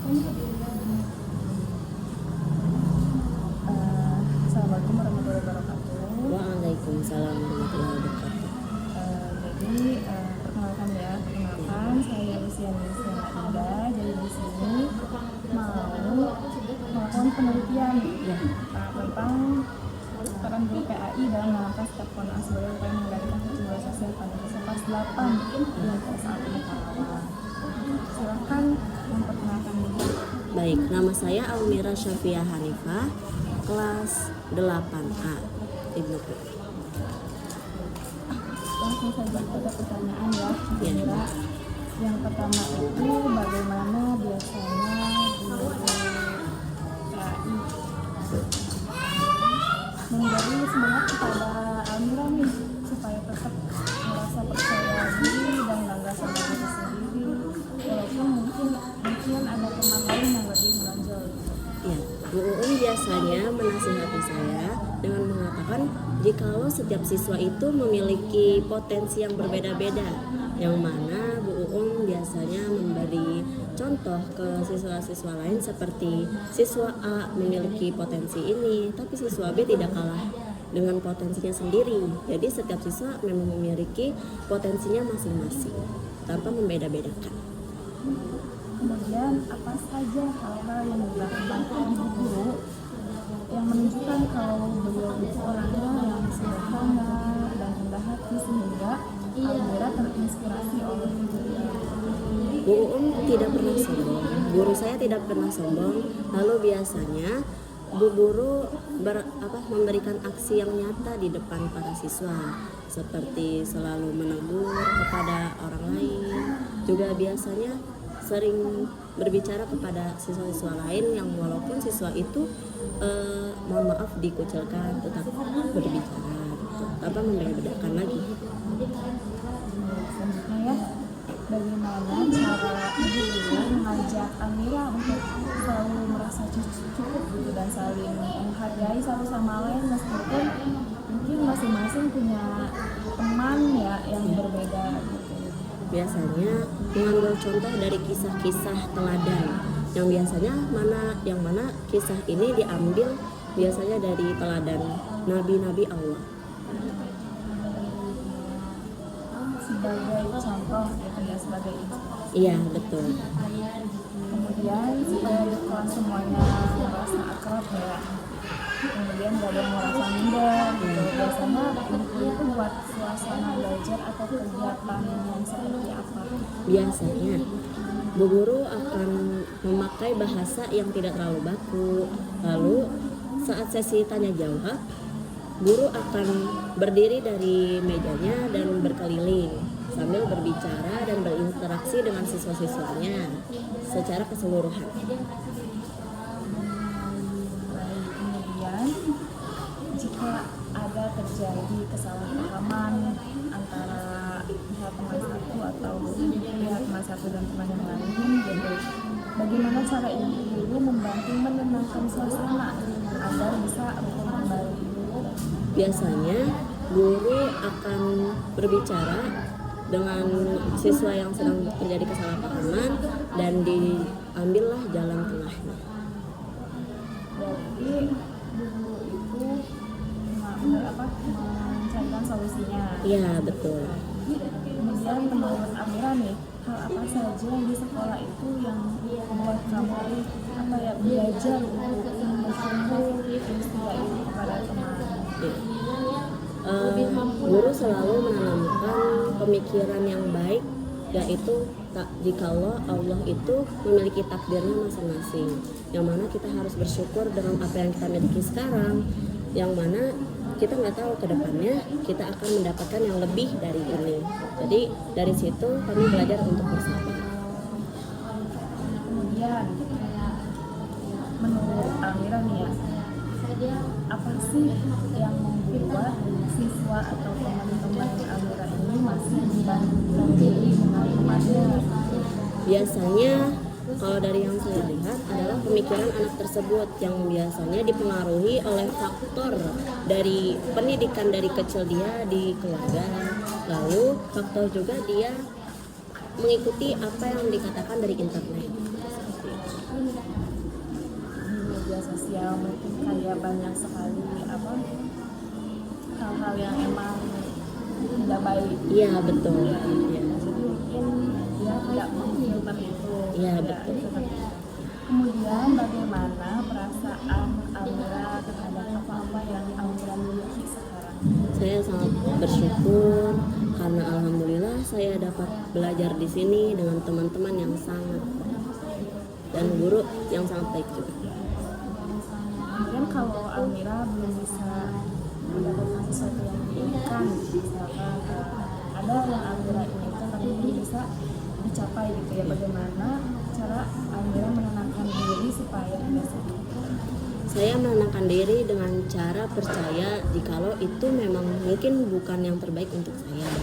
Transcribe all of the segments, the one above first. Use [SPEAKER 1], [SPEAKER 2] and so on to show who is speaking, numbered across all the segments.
[SPEAKER 1] Assalamualaikum warahmatullahi wabarakatuh.
[SPEAKER 2] Waalaikumsalam warahmatullahi wabarakatuh.
[SPEAKER 1] Perkenalkan saya Luciana Ida. Jadi di sini mau melakukan penelitian tentang peran guru PAI dalam melakukan setiap pondok asbaya upaya mengendalikan pertumbuhan sosial pada siswa kelas 8 yang saat ini Karawang. Silakan memperkenalkan diri.
[SPEAKER 2] Baik, nama saya Almira Syafiah Hanifah, kelas 8A Ibnu Putri.
[SPEAKER 1] Langsung saja ke pertanyaan ya, Almira. Yang pertama itu bagaimana biasanya guru PAI memberi semangat kepada Almira nih supaya tetap merasa percaya diri dan bangga sama diri sendiri, walaupun mungkin ada teman lain yang lebih menonjol.
[SPEAKER 2] Ya, Bu Uun biasanya menasihati saya dengan mengatakan jikalau setiap siswa itu memiliki potensi yang berbeda-beda, yang mana Bu Uun biasanya memberi contoh ke siswa-siswa lain seperti siswa A memiliki potensi ini, tapi siswa B tidak kalah dengan potensinya sendiri. Jadi setiap siswa memang memiliki potensinya masing-masing tanpa membeda-bedakan.
[SPEAKER 1] Kemudian apa saja hal-hal yang dilakukan ibu guru yang menunjukkan kalau beliau itu orangnya yang sederhana dan rendah hati sehingga Almira terinspirasi oleh beliau.
[SPEAKER 2] Bu Uun tidak pernah sombong, guru saya tidak pernah sombong. Lalu biasanya Bu Guru memberikan aksi yang nyata di depan para siswa, seperti selalu menegur kepada orang lain. Juga biasanya sering berbicara kepada siswa-siswa lain yang walaupun siswa itu mohon maaf dikucilkan, tetap berbicara tanpa membedakan lagi.
[SPEAKER 1] Selanjutnya ya, bagaimana cara ibu guru mengajak Almira untuk selalu merasa cukup gitu dan saling menghargai satu sama lain meskipun mungkin masing-masing punya teman ya yang berbeda gitu.
[SPEAKER 2] Biasanya mengambil contoh dari kisah-kisah teladan yang mana kisah ini diambil biasanya dari teladan nabi-nabi Allah
[SPEAKER 1] Sebagai contoh gitu ya, sebagai inspirasi.
[SPEAKER 2] iya betul.
[SPEAKER 1] Kemudian supaya di kelas semuanya merasa akrab ya, kemudian gak ada yang merasa minder gitu. Biasanya ibu itu buat suasana belajar atau kegiatan yang seperti apa?
[SPEAKER 2] Biasanya Bu Guru akan memakai bahasa yang tidak terlalu baku. Lalu saat sesi tanya jawab, guru akan berdiri dari mejanya dan berkeliling sambil berbicara dan berinteraksi dengan siswa-siswanya secara keseluruhan.
[SPEAKER 1] Kemudian jika ada terjadi kesalahpahaman antara pihak teman satu atau pihak teman satu dan teman yang lain gitu, bagaimana cara ibu guru membantu menenangkan suasana agar bisa rukun kembali?
[SPEAKER 2] Biasanya guru akan berbicara dengan siswa yang sedang terjadi kesalahpahaman dan diambillah jalan tengahnya.
[SPEAKER 1] Berarti guru itu mencarikan solusinya.
[SPEAKER 2] Iya betul.
[SPEAKER 1] Kemudian menurut Amira nih, hal apa saja di sekolah itu yang membuat kamu belajar untuk berkumpul istilah ini kepada teman?
[SPEAKER 2] Guru selalu menanamkan pemikiran yang baik, yaitu jikalau Allah itu memiliki takdirnya masing-masing, yang mana kita harus bersyukur dengan apa yang kita miliki sekarang, yang mana kita nggak tahu ke depannya kita akan mendapatkan yang lebih dari ini. Jadi dari situ kami belajar untuk bersabar.
[SPEAKER 1] Kemudian menurut Amira nih ya, apa sih yang membuat siswa atau teman-teman Amira ini masih membandingkan diri dengan temannya?
[SPEAKER 2] Biasanya kalau dari yang saya lihat adalah pemikiran anak tersebut yang biasanya dipengaruhi oleh faktor dari pendidikan dari kecil dia di keluarga, lalu faktor juga dia mengikuti apa yang dikatakan dari internet.
[SPEAKER 1] sosial mungkin kayak banyak sekali apa hal-hal yang emang tidak baik.
[SPEAKER 2] Iya betul. Iya.
[SPEAKER 1] Jadi mungkin dia tidak memfilter itu.
[SPEAKER 2] Iya,
[SPEAKER 1] Tidak
[SPEAKER 2] betul.
[SPEAKER 1] seperti itu. Kemudian bagaimana perasaan Amira terhadap apa-apa yang Amira miliki sekarang?
[SPEAKER 2] Saya sangat bersyukur karena alhamdulillah saya dapat belajar di sini dengan teman-teman yang sangat dan guru yang sangat baik juga.
[SPEAKER 1] Kemudian kalau Amira belum bisa mendapatkan sesuatu yang diinginkan, misalkan ada yang Amira inginkan tapi belum bisa dicapai gitu ya, bagaimana cara Amira menenangkan diri supaya tidak sedih?
[SPEAKER 2] Saya menenangkan diri dengan cara percaya jikalau itu memang mungkin bukan yang terbaik untuk saya.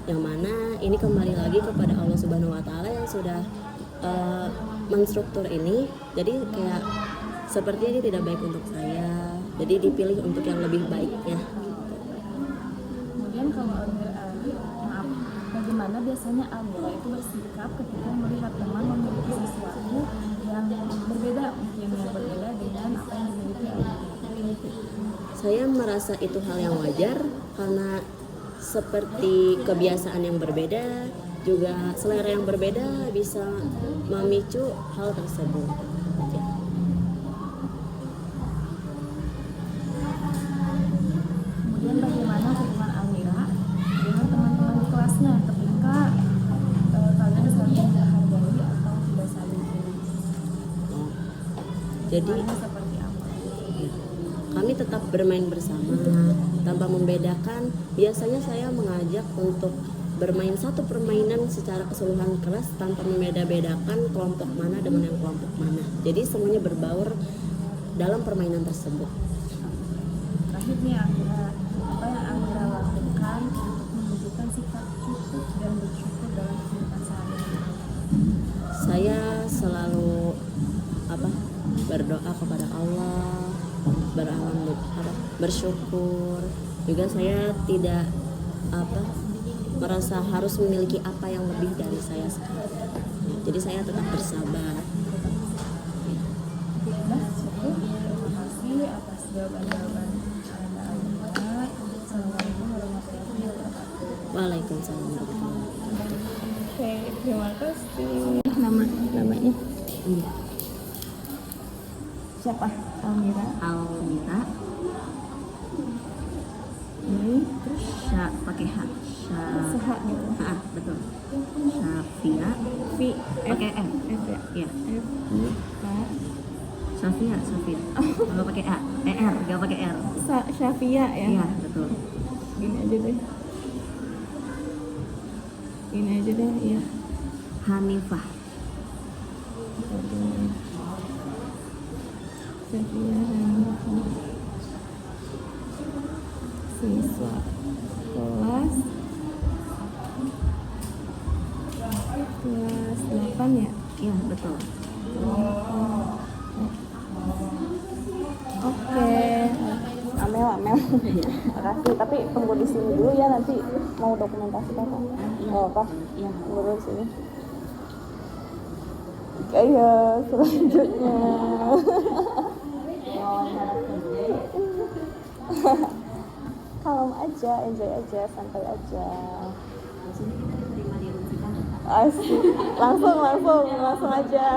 [SPEAKER 2] Yang mana ini kembali lagi kepada Allah Subhanahu wa taala yang sudah menstruktur ini. Jadi kayak seperti ini tidak baik untuk saya. Jadi dipilih untuk yang lebih baiknya.
[SPEAKER 1] Kemudian kalau maaf, bagaimana biasanya Amira itu bersikap ketika melihat teman memiliki sesuatu yang berbeda, mungkin yang berbeda dengan apa yang dimiliki Amira?
[SPEAKER 2] Saya merasa itu hal yang wajar karena seperti kebiasaan yang berbeda juga selera yang berbeda bisa memicu hal tersebut.
[SPEAKER 1] Kemudian bagaimana hubungan Amira dengan teman-teman di kelasnya ketika kalian saling menghargai atau tidak saling iri?
[SPEAKER 2] Jadi
[SPEAKER 1] Hubungannya seperti apa?
[SPEAKER 2] kami tetap bermain bersama tanpa membedakan. Biasanya saya mengajak untuk bermain satu permainan secara keseluruhan kelas tanpa membeda-bedakan kelompok mana dengan yang kelompok mana. Jadi semuanya berbaur dalam permainan tersebut.
[SPEAKER 1] Terakhir nih Amira, apa yang Amira lakukan untuk menunjukkan sikap cukup dan bersyukur dalam kehidupan sehari-hari?
[SPEAKER 2] Saya selalu berdoa kepada Allah, bersyukur. Juga saya tidak merasa harus memiliki apa yang lebih dari saya sekarang. Jadi saya tetap bersabar.
[SPEAKER 1] Nah, cukup. Terima kasih atas jawaban-jawaban Anda Amira. Assalamualaikum warahmatullahi wabarakatuh.
[SPEAKER 2] Waalaikumsalam warahmatullahi wabarakatuh.
[SPEAKER 1] Oke, terima kasih. Namanya siapa? Amira.
[SPEAKER 2] Almira,
[SPEAKER 1] Ini
[SPEAKER 2] terus pakai H.
[SPEAKER 1] sehat gitu.
[SPEAKER 2] Betul. Safia,
[SPEAKER 1] V
[SPEAKER 2] pakai F.
[SPEAKER 1] F ya.
[SPEAKER 2] Ya.
[SPEAKER 1] F I K
[SPEAKER 2] Safia. Kalau pakai A, R, gak pakai R.
[SPEAKER 1] Syafia ya.
[SPEAKER 2] Iya, betul.
[SPEAKER 1] Gini aja deh. Ya.
[SPEAKER 2] Hanifah.
[SPEAKER 1] Syafia Hanifah. Siswa kelas 8 ya.
[SPEAKER 2] Iya, betul.
[SPEAKER 1] Oke. Amel. Makasih. Tapi tunggu di sini dulu ya, nanti mau dokumentasi apa? Apa?
[SPEAKER 2] Iya.
[SPEAKER 1] Tunggu dulu di sini. Iya, selanjutnya. Kalem aja, enjoy aja, santai aja. Asik. Langsung aja.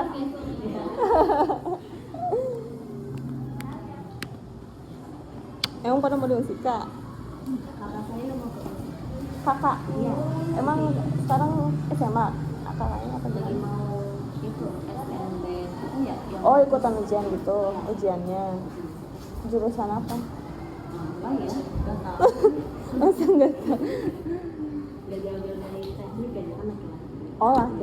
[SPEAKER 1] Emang pada mau di Unsika?
[SPEAKER 2] Kakak saya mau ke
[SPEAKER 1] Kakak?
[SPEAKER 2] Iya.
[SPEAKER 1] Emang sekarang SMA? Kakaknya apa jadi?
[SPEAKER 2] mau itu SNB itu ya yang
[SPEAKER 1] Oh, ikutan ujian gitu, ujiannya. Jurusan apa?
[SPEAKER 2] apa ya? Gak tahu.
[SPEAKER 1] Masa nggak tahu?
[SPEAKER 2] Gak jauh-jauh dari teknik, gak jauh laki-laki.
[SPEAKER 1] Oh, laki.